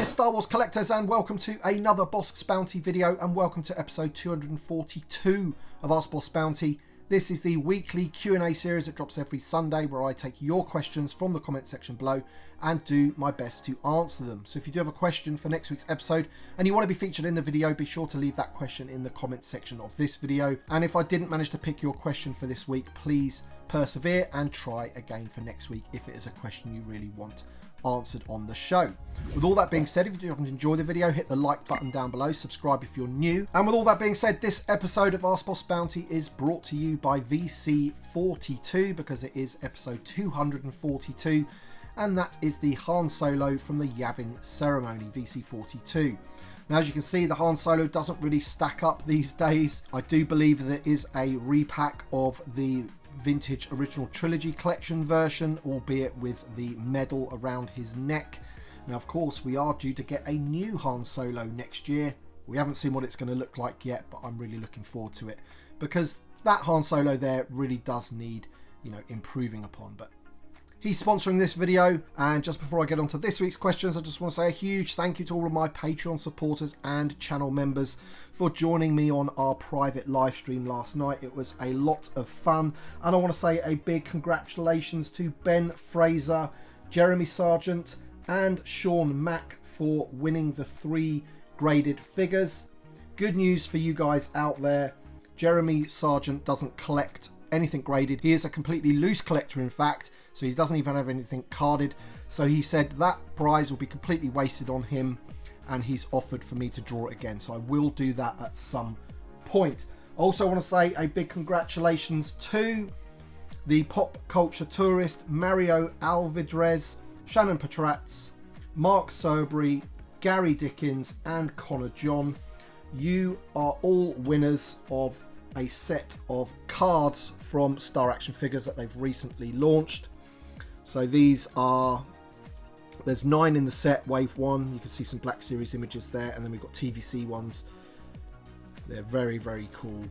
there, Star Wars collectors, and welcome to another Bossk's Bounty video, and welcome to episode 242 of Ask Boss Bounty. This is the weekly Q&A series that drops every Sunday, where I take your questions from the comment section below and do my best to answer them. So if you do have a question for next week's episode and you want to be featured in the video, be sure to leave that question in the comment section of this video. And if I didn't manage to pick your question for this week, please persevere and try again for next week if it is a question you really want answered on the show. With all that being said, if you do enjoy the video, hit the like button down below, subscribe if you're new. And with all that being said, this episode of Ask Boss Bounty is brought to you by VC42, because it is episode 242, and that is the Han Solo from the Yavin ceremony, VC42. Now, as you can see, the Han Solo doesn't really stack up these days. I do believe there is a repack of the vintage original trilogy collection version, albeit with the medal around his neck. Now, of course, we are due to get a new Han Solo next year. We haven't seen what it's going to look like yet, but I'm really looking forward to it, because that Han Solo there really does need, improving upon. But he's sponsoring this video. And just before I get on to this week's questions, I just want to say a huge thank you to all of my Patreon supporters and channel members for joining me on our private live stream last night. It was a lot of fun, and I want to say a big congratulations to Ben Fraser, Jeremy Sargent and Sean Mack for winning the 3 graded figures. Good news for you guys out there. Jeremy Sargent doesn't collect anything graded. He is a completely loose collector, in fact, so he doesn't even have anything carded. So he said that prize will be completely wasted on him, and he's offered for me to draw it again. So I will do that at some point. Also, I want to say a big congratulations to the pop culture tourist Mario Alvidrez, Shannon Petratz, Mark Sobry, Gary Dickens and Connor John. You are all winners of a set of cards from Star Action Figures that they've recently launched. So these are, there's 9 in the set, wave 1. You can see some Black Series images there, and then we've got TVC ones. They're very, very cool.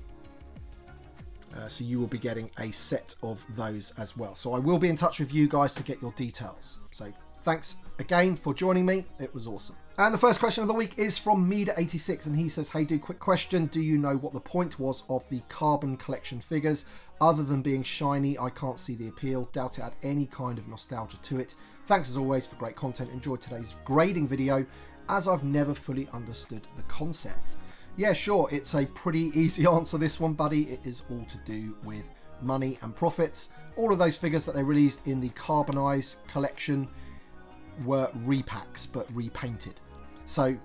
So you will be getting a set of those as well. So I will be in touch with you guys to get your details. So thanks again for joining me. It was awesome. And the first question of the week is from Meada86, and he says, hey dude, quick question. Do you know what the point was of the carbon collection figures? Other than being shiny, I can't see the appeal. Doubt it had any kind of nostalgia to it. Thanks as always for great content. Enjoyed today's grading video, as I've never fully understood the concept. Yeah, sure, it's a pretty easy answer, this one, buddy. It is all to do with money and profits. All of those figures that they released in the Carbonize collection were repacks, but repainted. So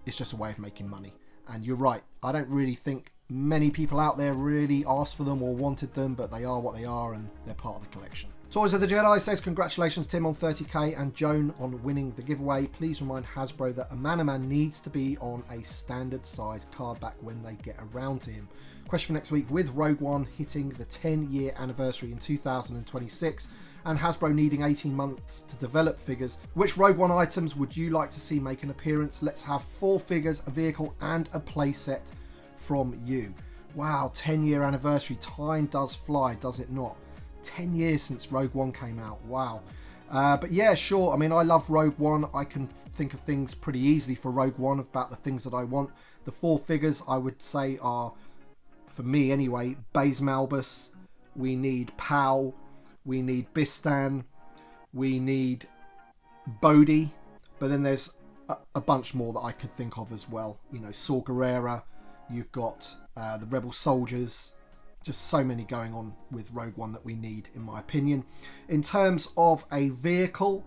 it's just a way of making money. And you're right, I don't really think many people out there really asked for them or wanted them, but they are what they are, and they're part of the collection. Toys of the Jedi says, congratulations Tim on 30k and Joan on winning the giveaway. Please remind Hasbro that a Man needs to be on a standard size card back when they get around to him. Question for next week: with Rogue One hitting the 10-year anniversary in 2026 and Hasbro needing 18 months to develop figures, which Rogue One items would you like to see make an appearance? Let's have 4 figures, a vehicle and a playset from you. Wow, 10-year anniversary. Time does fly, does it not? 10 years since Rogue One came out. Wow. But yeah, sure. I mean, I love Rogue One. I can think of things pretty easily for Rogue One about the things that I want. The 4 figures I would say are, for me anyway, Baze Malbus. We need Pow. We need Bistan. We need Bodhi. But then there's a bunch more that I could think of as well. Saw Gerrera. You've got the Rebel Soldiers. Just so many going on with Rogue One that we need, in my opinion. In terms of a vehicle,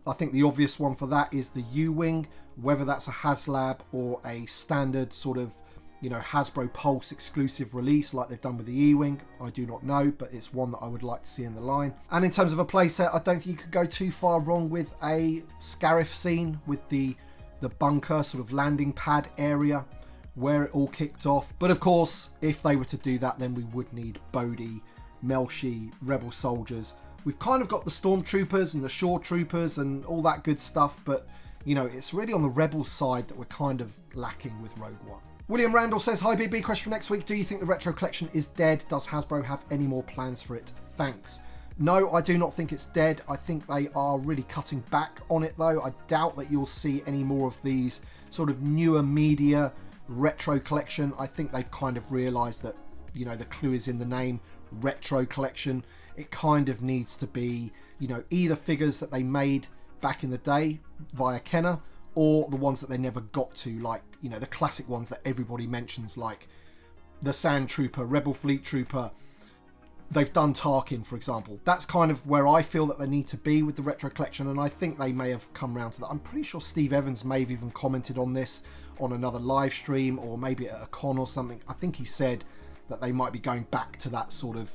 I think the obvious one for that is the U-Wing. Whether that's a HasLab or a standard sort of, Hasbro Pulse exclusive release like they've done with the E-Wing, I do not know, but it's one that I would like to see in the line. And in terms of a playset, I don't think you could go too far wrong with a Scarif scene with the bunker sort of landing pad area where it all kicked off. But of course, if they were to do that, then we would need Bodhi, Melshi, Rebel Soldiers. We've kind of got the Stormtroopers and the Shore Troopers and all that good stuff, but it's really on the Rebel side that we're kind of lacking with Rogue One. William Randall says, hi BB, question for next week. Do you think the retro collection is dead? Does Hasbro have any more plans for it? Thanks. No, I do not think it's dead. I think they are really cutting back on it though. I doubt that you'll see any more of these sort of newer media retro collection. I think they've kind of realised that, you know, the clue is in the name, retro collection. It kind of needs to be, you know, either figures that they made back in the day via Kenner, or the ones that they never got to, like, you know, the classic ones that everybody mentions, like the Sandtrooper, Rebel Fleet Trooper. They've done Tarkin, for example. That's kind of where I feel that they need to be with the retro collection, and I think they may have come around to that. I'm pretty sure Steve Evans may have even commented on this on another live stream, or maybe at a con or something. I think he said that they might be going back to that sort of,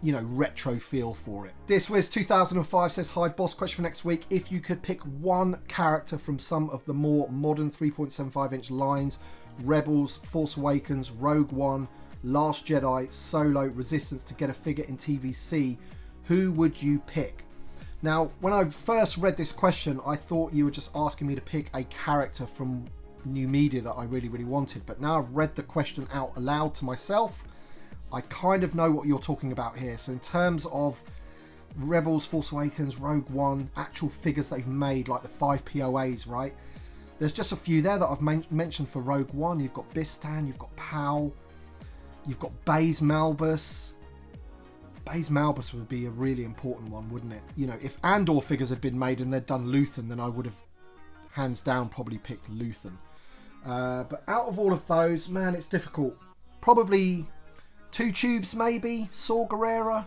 you know, retro feel for it. Diswiz 2005 says, hi Boss, question for next week. If you could pick one character from some of the more modern 3.75 inch lines, Rebels, Force Awakens, Rogue One, Last Jedi, Solo, Resistance, to get a figure in TVC, who would you pick? Now, when I first read this question, I thought you were just asking me to pick a character from new media that I really, really wanted. But now I've read the question out aloud to myself, I kind of know what you're talking about here. So in terms of Rebels, Force Awakens, Rogue One, actual figures they've made, like the 5 POAs, right? There's just a few there that I've mentioned for Rogue One. You've got Bistan, you've got Pow, you've got Baze Malbus. Baze Malbus would be a really important one, wouldn't it? You know, if Andor figures had been made and they'd done Luthen, then I would have hands down probably picked Luthen. But out of all of those, man, it's difficult. Probably Two Tubes, maybe. Saw Gerrera.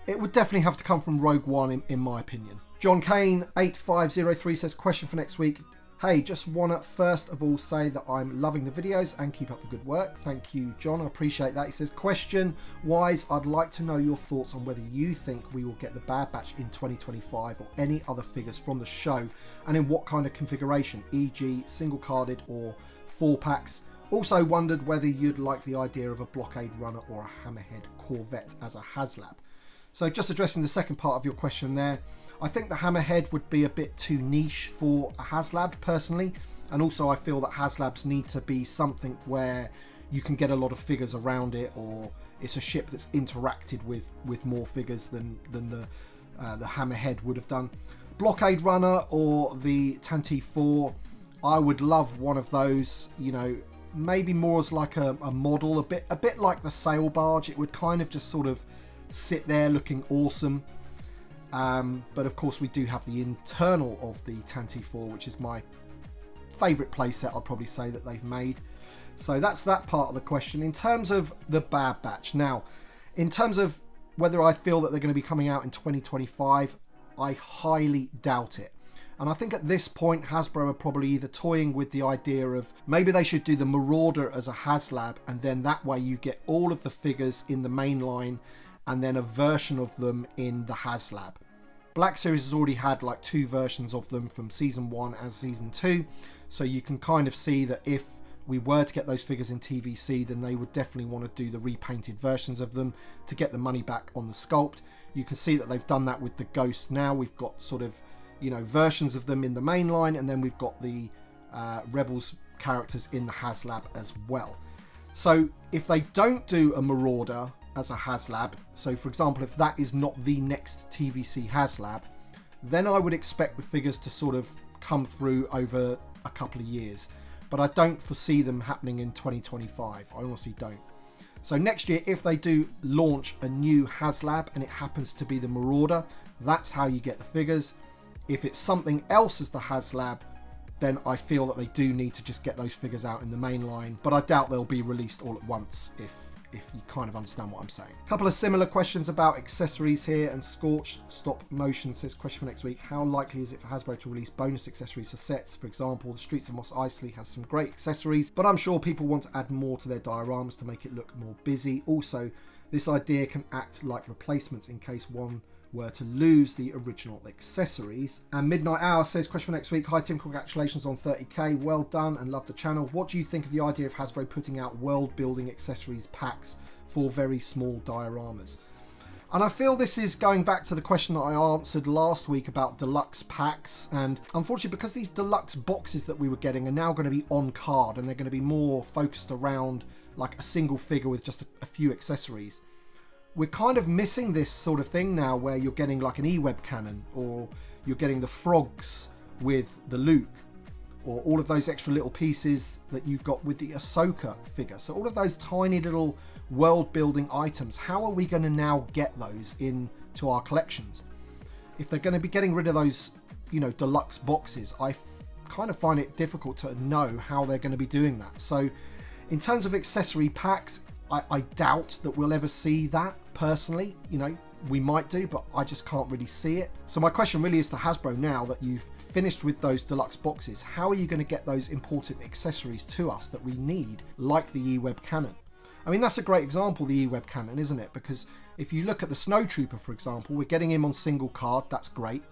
It would definitely have to come from Rogue One, in my opinion. John Kane 8503 says, question for next week. Hey, just want to first of all say that I'm loving the videos and keep up the good work. Thank you, John. I appreciate that. He says, question wise, I'd like to know your thoughts on whether you think we will get the Bad Batch in 2025 or any other figures from the show, and in what kind of configuration, e.g. single carded or 4-packs. Also wondered whether you'd like the idea of a blockade runner or a hammerhead Corvette as a HasLab. So just addressing the second part of your question there, I think the hammerhead would be a bit too niche for a HasLab personally, and also I feel that HasLabs need to be something where you can get a lot of figures around it, or it's a ship that's interacted with more figures than the hammerhead would have done. Blockade runner or the Tantive 4, I would love one of those, you know, maybe more as like a model, a bit like the sail barge. It would kind of just sort of sit there looking awesome. But of course we do have the internal of the Tantive 4, which is my favourite playset, I'd probably say, that they've made. So that's that part of the question. In terms of the Bad Batch, now, in terms of whether I feel that they're going to be coming out in 2025, I highly doubt it. And I think at this point Hasbro are probably either toying with the idea of maybe they should do the Marauder as a HasLab, and then that way you get all of the figures in the main line and then a version of them in the HasLab. Black Series has already had like 2 versions of them from Season 1 and Season 2, so you can kind of see that if we were to get those figures in TVC, then they would definitely want to do the repainted versions of them to get the money back on the sculpt. You can see that they've done that with the Ghost now. We've got sort of, you know, versions of them in the main line, and then we've got the Rebels characters in the HasLab as well. So if they don't do a Marauder as a HasLab, so for example if that is not the next TVC HasLab, then I would expect the figures to sort of come through over a couple of years, but I don't foresee them happening in 2025. I honestly don't. So next year, if they do launch a new HasLab and it happens to be the Marauder, that's how you get the figures. If it's something else as the HasLab, then I feel that they do need to just get those figures out in the main line, but I doubt they'll be released all at once, if you kind of understand what I'm saying. A couple of similar questions about accessories here, and Scorched Stop Motion says, question for next week, how likely is it for Hasbro to release bonus accessories for sets? For example, the Streets of Mos Eisley has some great accessories, but I'm sure people want to add more to their dioramas to make it look more busy. Also, this idea can act like replacements in case one were to lose the original accessories. And Midnight Hour says, question for next week, hi Tim, congratulations on 30k, well done and love the channel. What do you think of the idea of Hasbro putting out world building accessories packs for very small dioramas? And I feel this is going back to the question that I answered last week about deluxe packs, and unfortunately because these deluxe boxes that we were getting are now going to be on card and they're going to be more focused around like a single figure with just a few accessories, we're kind of missing this sort of thing now where you're getting like an E-Web cannon, or you're getting the frogs with the Luke, or all of those extra little pieces that you've got with the Ahsoka figure. So all of those tiny little world building items, how are we going to now get those into our collections? If they're going to be getting rid of those, you know, deluxe boxes, I kind of find it difficult to know how they're going to be doing that. So in terms of accessory packs, I doubt that we'll ever see that personally. You know, we might do, but I just can't really see it. So my question really is to Hasbro, now that you've finished with those deluxe boxes, how are you going to get those important accessories to us that we need, like the E-Web cannon? I mean, that's a great example, the E-Web cannon, isn't it? Because if you look at the Snowtrooper, for example, we're getting him on single card, that's great.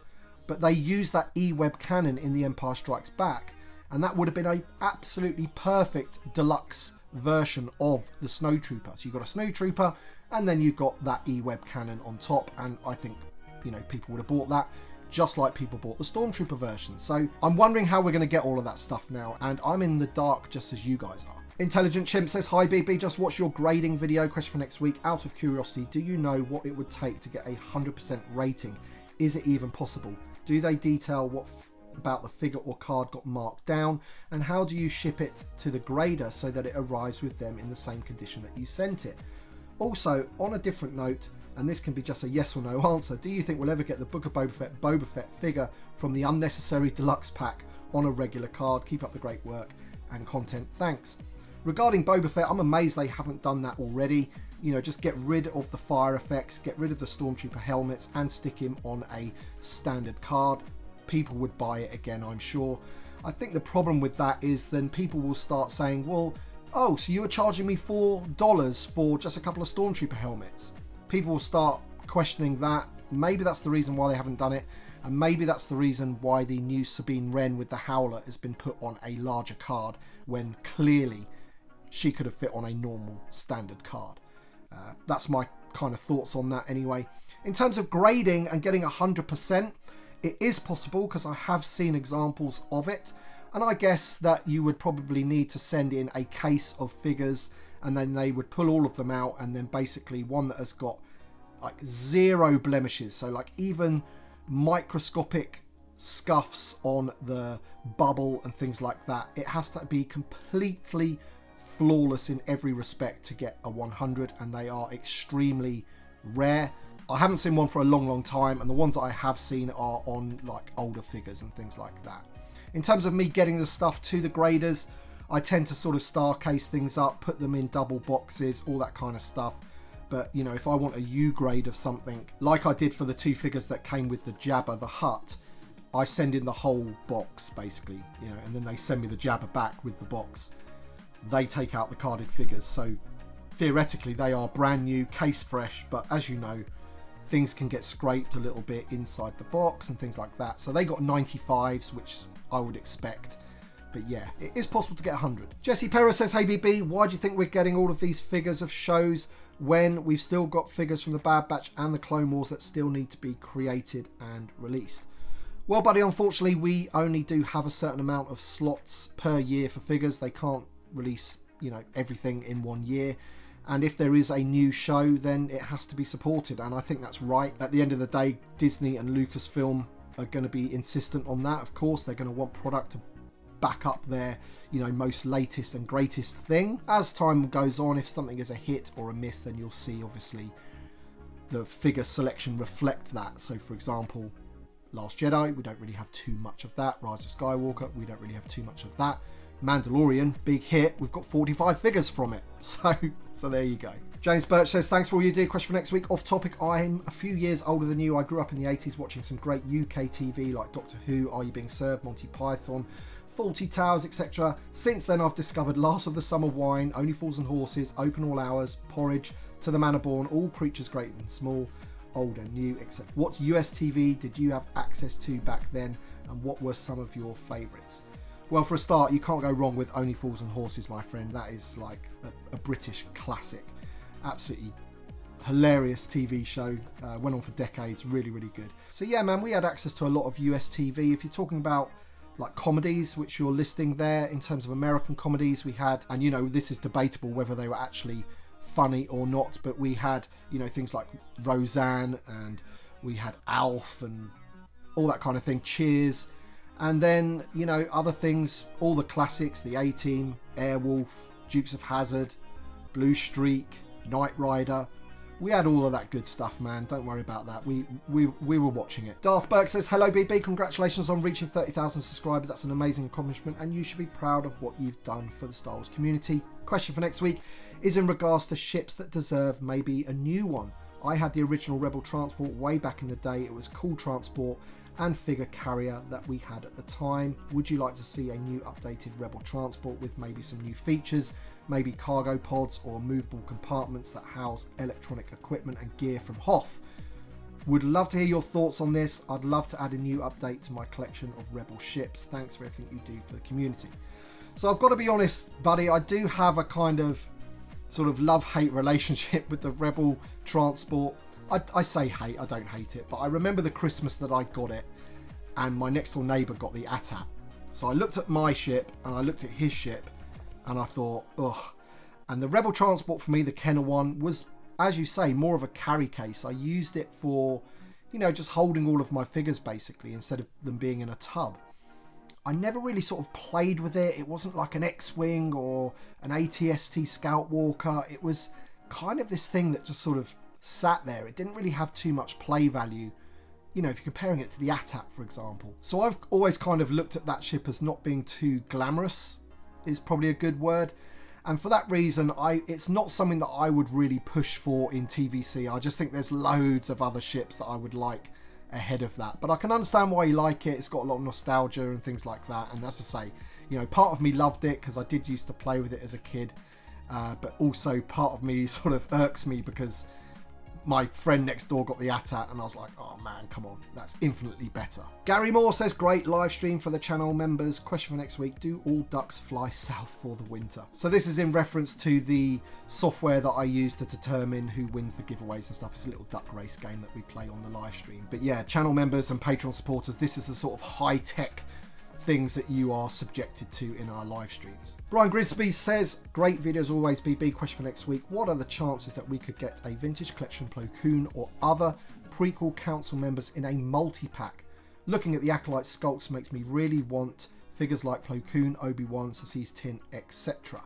But they use that E-Web cannon in The Empire Strikes Back, and that would have been a absolutely perfect deluxe version of the Snowtrooper. So you've got a Snowtrooper, and then you've got that E-Web cannon on top, and I think, you know, people would have bought that, just like people bought the Stormtrooper version. So I'm wondering how we're going to get all of that stuff now, and I'm in the dark just as you guys are. Intelligent Chimp says, hi BB, just watched your grading video. Question for next week. Out of curiosity, do you know what it would take to get a 100% rating? Is it even possible? Do they detail what about the figure or card got marked down? And how do you ship it to the grader so that it arrives with them in the same condition that you sent it? Also, on a different note, and this can be just a yes or no answer, do you think we'll ever get the Book of Boba Fett figure from the Unnecessary Deluxe pack on a regular card? Keep up the great work and content. Thanks. Regarding Boba Fett, I'm amazed they haven't done that already. You know, just get rid of the fire effects, get rid of the Stormtrooper helmets, and stick him on a standard card. People would buy it again, I'm sure. I think the problem with that is then people will start saying, well, oh, so you were charging me $4 for just a couple of Stormtrooper helmets. People will start questioning that. Maybe that's the reason why they haven't done it, and maybe that's the reason why the new Sabine Wren with the Howler has been put on a larger card, when clearly she could have fit on a normal standard card. That's my kind of thoughts on that anyway. In terms of grading and getting 100%, it is possible because I have seen examples of it. And I guess that you would probably need to send in a case of figures, and then they would pull all of them out, and then basically one that has got like 0 blemishes. So like even microscopic scuffs on the bubble and things like that. It has to be completely flawless in every respect to get a 100, and they are extremely rare. I haven't seen one for a long time, and the ones that I have seen are on like older figures and things like that. In terms of me getting the stuff to the graders, I tend to sort of star case things up, put them in double boxes, all that kind of stuff. But you know, if I want a U grade of something, like I did for the 2 figures that came with the Jabba the Hutt, I send in the whole box basically, you know, and then they send me the Jabba back with the box. They take out the carded figures, so theoretically they are brand new, case fresh, but as you know, things can get scraped a little bit inside the box and things like that. So they got 95s, which I would expect. But yeah, it is possible to get 100. Jesse Perez says, hey BB, why do you think we're getting all of these figures of shows when we've still got figures from the Bad Batch and the Clone Wars that still need to be created and released? Well, buddy, unfortunately, we only do have a certain amount of slots per year for figures. They can't release, you know, everything in 1 year. And if there is a new show, then it has to be supported. And I think that's right. At the end of the day, Disney and Lucasfilm are going to be insistent on that. Of course, they're going to want product to back up their, you know, most latest and greatest thing. As time goes on, if something is a hit or a miss, then you'll see, obviously, the figure selection reflect that. So, for example, Last Jedi, we don't really have too much of that. Rise of Skywalker, we don't really have too much of that. Mandalorian, big hit, we've got 45 figures from it. So there you go. James Birch says, thanks for all you do. Question for next week. Off topic, I'm a few years older than you. I grew up in the 80s watching some great UK TV like Doctor Who, Are You Being Served, Monty Python, Fawlty Towers, etc. Since then, I've discovered Last of the Summer Wine, Only Fools and Horses, Open All Hours, Porridge, To the Manor Born, All Creatures Great and Small, Old and New, etc. What US TV did you have access to back then, and what were some of your favourites? Well, for a start, you can't go wrong with Only Fools and Horses, my friend. That is like a British classic. Absolutely hilarious TV show. Went on for decades. Really, really good. So yeah, man, we had access to a lot of US TV. If you're talking about like comedies, which you're listing there, in terms of American comedies, we had, and you know, this is debatable whether they were actually funny or not, but we had, you know, things like Roseanne, and we had Alf and all that kind of thing, Cheers, and then, you know, other things, all the classics, the A-Team, Airwolf, Dukes of Hazzard, Blue Streak, Knight Rider. We had all of that good stuff, man. Don't worry about that. We were watching it. Darth Burke says, hello, BB. Congratulations on reaching 30,000 subscribers. That's an amazing accomplishment, and you should be proud of what you've done for the Star Wars community. Question for next week is in regards to ships that deserve maybe a new one. I had the original Rebel Transport way back in the day. It was cool transport and figure carrier that we had at the time. Would you like to see a new updated Rebel Transport with maybe some new features? Maybe cargo pods or movable compartments that house electronic equipment and gear from Hoth. Would love to hear your thoughts on this. I'd love to add a new update to my collection of Rebel ships. Thanks for everything you do for the community. So I've got to be honest, buddy, I do have a kind of sort of love-hate relationship with the Rebel Transport. I say hate, I don't hate it, but I remember the Christmas that I got it and my next door neighbour got the AT-AT. So I looked at my ship and I looked at his ship and I thought, ugh. And the Rebel Transport for me, the Kenner one, was, as you say, more of a carry case. I used it for, you know, just holding all of my figures basically, instead of them being in a tub. I never really sort of played with it. It wasn't like an X-Wing or an AT-ST Scout Walker. It was kind of this thing that just sort of sat there. It didn't really have too much play value, you know, if you're comparing it to the AT-AT, for example. So I've always kind of looked at that ship as not being too glamorous, is probably a good word. And for that reason, it's not something that I would really push for in TVC. I just think there's loads of other ships that I would like ahead of that. But I can understand why you like it. It's got a lot of nostalgia and things like that. And as I say, you know, part of me loved it because I did used to play with it as a kid. But also part of me sort of irks me because my friend next door got the AT-AT and I was like, oh man, come on, that's infinitely better. Gary Moore says, great live stream for the channel members. Question for next week, do all ducks fly south for the winter? So this is in reference to the software that I use to determine who wins the giveaways and stuff. It's a little duck race game that we play on the live stream. But yeah, channel members and Patreon supporters, this is the sort of high-tech things that you are subjected to in our live streams. Brian Grisby says, great videos always, BB. Question for next week, what are the chances that we could get a vintage collection Plo Koon or other prequel council members in a multi-pack? Looking at the Acolyte sculpts makes me really want figures like Plo Koon, Obi-Wan, Sassy's Tin, etc.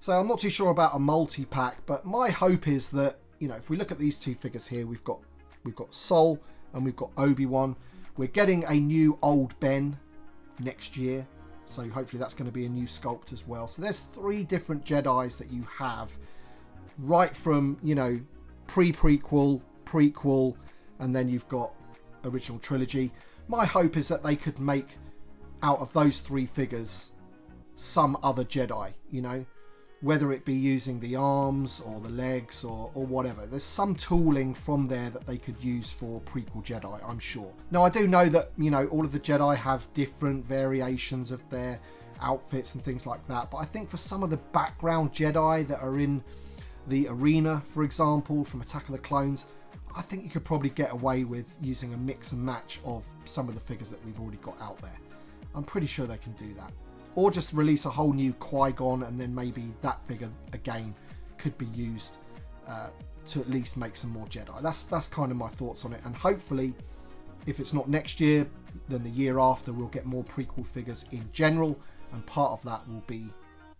So I'm not too sure about a multi-pack, but my hope is that, you know, if we look at these two figures here, we've got Sol and we've got Obi-Wan. We're getting a new Old Ben next year, so hopefully that's going to be a new sculpt as well. So there's 3 different Jedis that you have, right from, you know, pre-prequel, prequel, and then you've got original trilogy. My hope is that they could make out of those 3 figures some other Jedi, you know, whether it be using the arms or the legs or whatever. There's some tooling from there that they could use for prequel Jedi, I'm sure. Now, I do know that, you know, all of the Jedi have different variations of their outfits and things like that, but I think for some of the background Jedi that are in the arena, for example, from Attack of the Clones, I think you could probably get away with using a mix and match of some of the figures that we've already got out there. I'm pretty sure they can do that. Or just release a whole new Qui-Gon, and then maybe that figure again could be used to at least make some more Jedi. That's kind of my thoughts on it. And hopefully, if it's not next year, then the year after we'll get more prequel figures in general, and part of that will be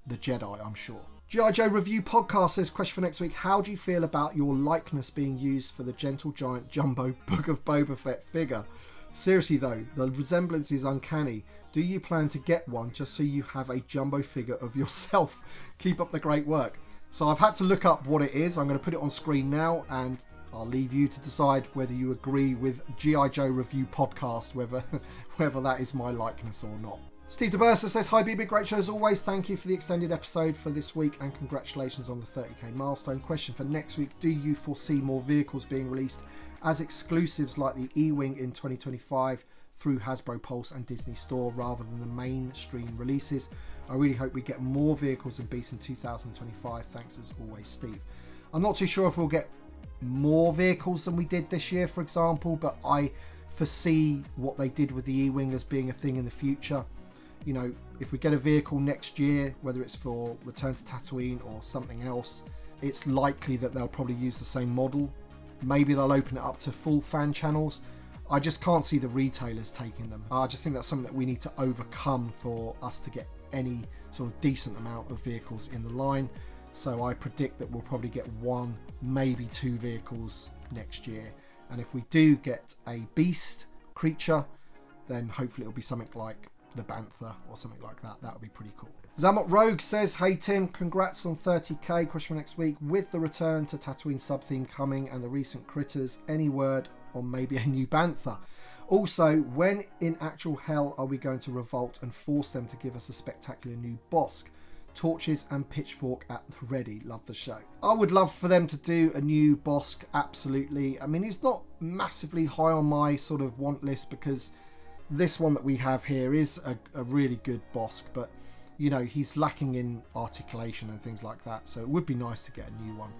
the Jedi, I'm sure. G.I. Joe Review Podcast says, question for next week, how do you feel about your likeness being used for the Gentle Giant Jumbo Book of Boba Fett figure? Seriously though, the resemblance is uncanny. Do you plan to get one just so you have a jumbo figure of yourself? Keep up the great work. So I've had to look up what it is. I'm going to put it on screen now and I'll leave you to decide whether you agree with G.I. Joe Review Podcast, whether that is my likeness or not. Steve DeBursa says, hi BB, great show as always. Thank you for the extended episode for this week and congratulations on the 30k milestone. Question for next week, do you foresee more vehicles being released as exclusives like the E-Wing in 2025 through Hasbro Pulse and Disney Store rather than the mainstream releases? I really hope we get more vehicles and beasts in 2025. Thanks as always, Steve. I'm not too sure if we'll get more vehicles than we did this year, for example, but I foresee what they did with the E-Wing as being a thing in the future. You know, if we get a vehicle next year, whether it's for Return to Tatooine or something else, it's likely that they'll probably use the same model. Maybe they'll open it up to full fan channels. I just can't see the retailers taking them. I just think that's something that we need to overcome for us to get any sort of decent amount of vehicles in the line. So I predict that we'll probably get 1, maybe 2 vehicles next year. And if we do get a beast creature, then hopefully it'll be something like the Bantha or something like that. That would be pretty cool. Zamot Rogue says, hey Tim, congrats on 30k. Question for next week. With the return to Tatooine sub-theme coming and the recent critters, any word on maybe a new Bantha? Also, when in actual hell are we going to revolt and force them to give us a spectacular new Bossk? Torches and pitchfork at the ready. Love the show. I would love for them to do a new Bossk, absolutely. I mean, he's not massively high on my sort of want list because this one that we have here is a really good Bossk, but you know, he's lacking in articulation and things like that, so it would be nice to get a new one.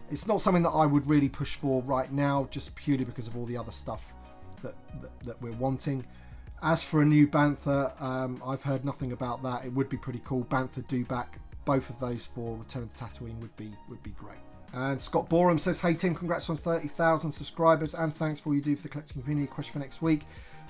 It's not something that I would really push for right now, just purely because of all the other stuff that we're wanting. As for a new Bantha, I've heard nothing about that. It would be pretty cool. Bantha Dewback, both of those for Return to Tatooine would be great. And Scott Borum says, hey Tim, congrats on 30,000 subscribers and thanks for all you do for the collecting community. Question for next week.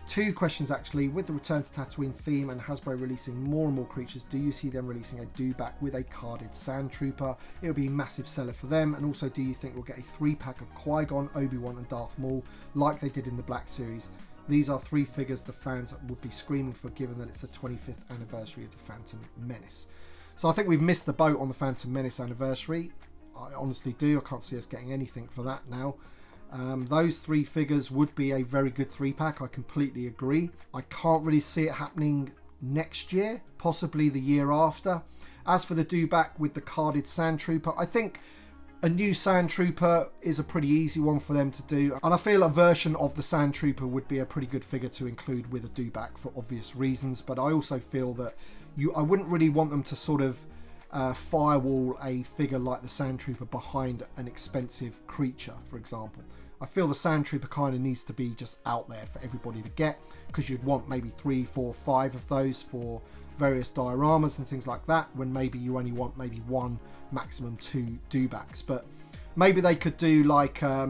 2 questions actually. With the Return to Tatooine theme and Hasbro releasing more and more creatures, do you see them releasing a Dewback with a carded Sandtrooper? It'll be a massive seller for them. And also, do you think we'll get a 3-pack of Qui-Gon, Obi-Wan and Darth Maul like they did in the Black Series? These are 3 figures the fans would be screaming for, given that it's the 25th anniversary of the Phantom Menace. So I think we've missed the boat on the Phantom Menace anniversary. I honestly do. I can't see us getting anything for that now. Those 3 figures would be a very good 3-pack. I completely agree. I can't really see it happening next year, possibly the year after. As for the Dewback with the carded Sandtrooper, I think a new Sandtrooper is a pretty easy one for them to do, and I feel a version of the Sandtrooper would be a pretty good figure to include with a Dewback for obvious reasons. But I also feel that I wouldn't really want them to sort of firewall a figure like the Sandtrooper behind an expensive creature, for example. I feel the Sandtrooper kind of needs to be just out there for everybody to get, because you'd want maybe 3, 4, 5 of those for various dioramas and things like that, when maybe you only want maybe 1, maximum 2 Dewbacks. But maybe they could do like I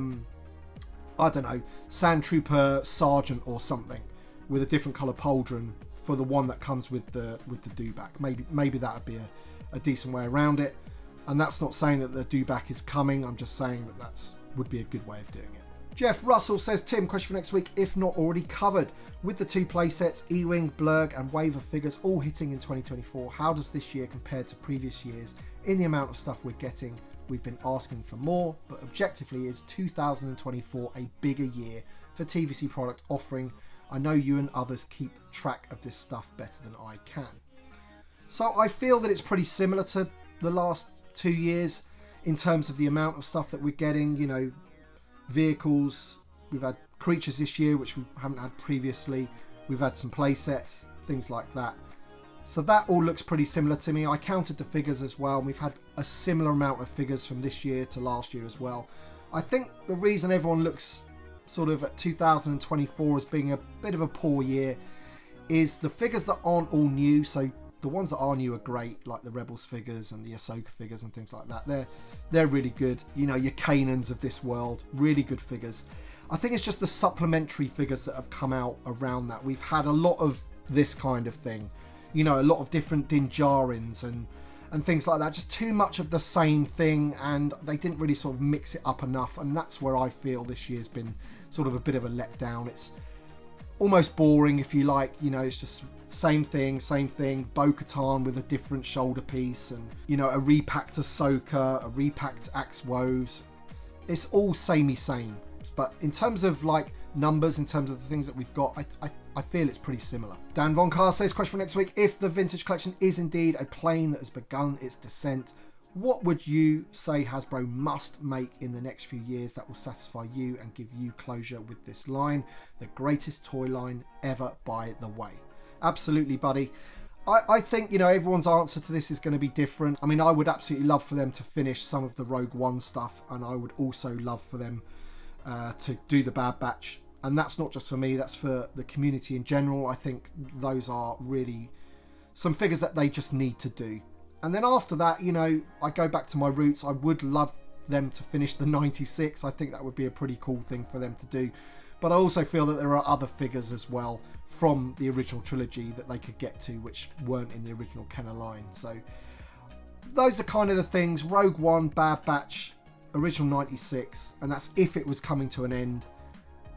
don't know, Sandtrooper Sergeant or something with a different colour pauldron for the one that comes with the Dewback. Maybe that would be a decent way around it. And that's not saying that the Dewback is coming, I'm just saying that would be a good way of doing it. Jeff Russell says, Tim, question for next week, if not already covered. With the 2 playsets, E-Wing, Blurg and Wave of figures all hitting in 2024, how does this year compare to previous years in the amount of stuff we're getting? We've been asking for more, but objectively, is 2024 a bigger year for TVC product offering? I know you and others keep track of this stuff better than I can. So I feel that it's pretty similar to the last 2 years in terms of the amount of stuff that we're getting. You know, vehicles, we've had creatures this year which we haven't had previously, we've had some play sets, things like that. So that all looks pretty similar to me. I counted the figures as well, and we've had a similar amount of figures from this year to last year as well. I think the reason everyone looks sort of at 2024 as being a bit of a poor year is the figures that aren't all new. So the ones that are new are great, like the Rebels figures and the Ahsoka figures and things like that. They're really good. You know, your Kanans of this world, really good figures. I think it's just the supplementary figures that have come out around that. We've had a lot of this kind of thing. You know, a lot of different Din Djarins and things like that. Just too much of the same thing, and they didn't really sort of mix it up enough. And that's where I feel this year's been sort of a bit of a letdown. It's almost boring, if you like. You know, it's just same thing. Bo-Katan with a different shoulder piece, and you know, a repacked Ahsoka, a repacked Axe Woves. It's all samey same. But in terms of like numbers, in terms of the things that we've got, I feel it's pretty similar. Dan Von Carr says, question for next week, if the vintage collection is indeed a plane that has begun its descent, what would you say Hasbro must make in the next few years that will satisfy you and give you closure with this line? The greatest toy line ever, by the way. Absolutely, buddy. I think, you know, everyone's answer to this is going to be different. I mean, I would absolutely love for them to finish some of the Rogue One stuff, and I would also love for them to do the Bad Batch. And that's not just for me, that's for the community in general. I think those are really some figures that they just need to do. And then after that, you know, I go back to my roots. I would love them to finish the 96. I think that would be a pretty cool thing for them to do. But I also feel that there are other figures as well from the original trilogy that they could get to, which weren't in the original Kenner line. So those are kind of the things. Rogue One, Bad Batch, original 96, and that's if it was coming to an end.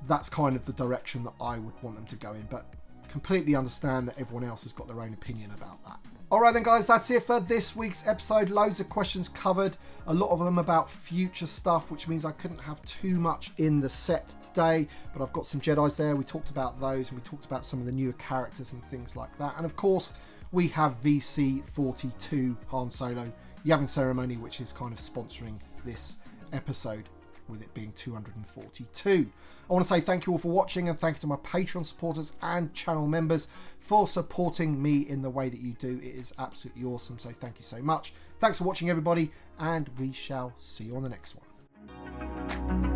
That's kind of the direction that I would want them to go in, but completely understand that everyone else has got their own opinion about that. Alright then guys, that's it for this week's episode. Loads of questions covered, a lot of them about future stuff, which means I couldn't have too much in the set today, but I've got some Jedis there. We talked about those, and we talked about some of the newer characters and things like that. And of course, we have VC42 Han Solo Yavin Ceremony, which is kind of sponsoring this episode, with it being 242. I want to say thank you all for watching, and thank you to my Patreon supporters and channel members for supporting me in the way that you do. It is absolutely awesome, so thank you so much. Thanks for watching, everybody, and we shall see you on the next one.